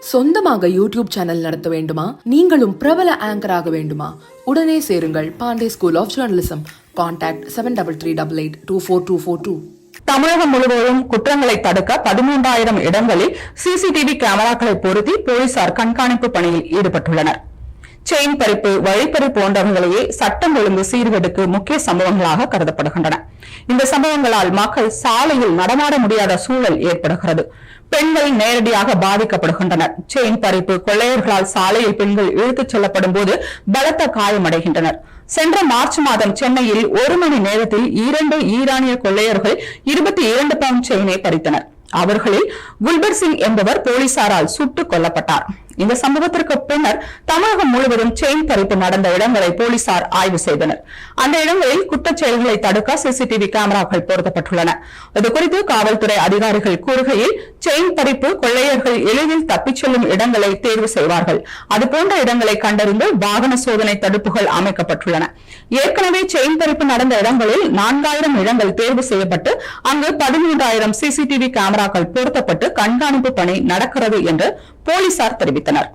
சொந்தமாக YouTube channel நடத்த வேண்டுமா? நீங்களும் பிரபல ஆங்கராக வேண்டுமா? உடனே சேருங்கள் Pandey school of journalism. Contact 7388242242. தமிழகம் முழுவதும் குற்றங்களை தடுக்க 13,000 இடங்களில் சிசிடிவி கேமராக்களை பொருத்தி போலீசார் கண்காணிப்பு பணியில் ஈடுபட்டுள்ளனர். செயின் பறிப்பு, வழிப்பறி போன்றவர்களையே சட்டம் ஒழுங்கு சீர்கேடுக்கு முக்கிய சம்பவங்களாக கருதப்படுகின்றன. இந்த சம்பவங்களால் மக்கள் சாலையில் நடமாட முடியாத சூழல் ஏற்படுகிறது. பெண்கள் நேரடியாக பாதிக்கப்படுகின்றனர். செயின் பறிப்பு, கொள்ளையர்களால் சாலையில் பெண்கள் இழுத்துச் செல்லப்படும் போது பலத்த காயமடைகின்றனர். சென்ற மார்ச் மாதம் சென்னையில் 1 மணி நேரத்தில் 2 ஈரானிய கொள்ளையர்கள் 22 பவுண்ட் செயினை பறித்தனர். அவர்களில் குல்பர் சிங் என்பவர் போலீசாரால் சுட்டுக் கொல்லப்பட்டார். இந்த சம்பவத்திற்கு பின்னர் தமிழகம் முழுவதும் செயின் பறிப்பு நடந்த இடங்களை போலீசார் ஆய்வு செய்தனர். அந்த இடங்களில் குற்றச் செயல்களை தடுக்க சிசிடிவி கேமராக்கள் பொருத்தப்பட்டுள்ளன. இதுகுறித்து காவல்துறை அதிகாரிகள் கூறுகையில், செயின் பறிப்பு, கொள்ளையர்கள் எளிதில் தப்பிச் செல்லும் இடங்களை தேர்வு செய்வார்கள். அதுபோன்ற இடங்களை கண்டறிந்து வாகன சோதனை தடுப்புகள் அமைக்கப்பட்டுள்ளன. ஏற்கனவே செயின் பறிப்பு நடந்த இடங்களில் 4,000 இடங்கள் தேர்வு செய்யப்பட்டு அங்கு 13,000 சிசிடிவி கேமராக்கள் பொருத்தப்பட்டு கண்காணிப்பு பணி நடக்கிறது என்று போலீசார் தெரிவித்தனர்.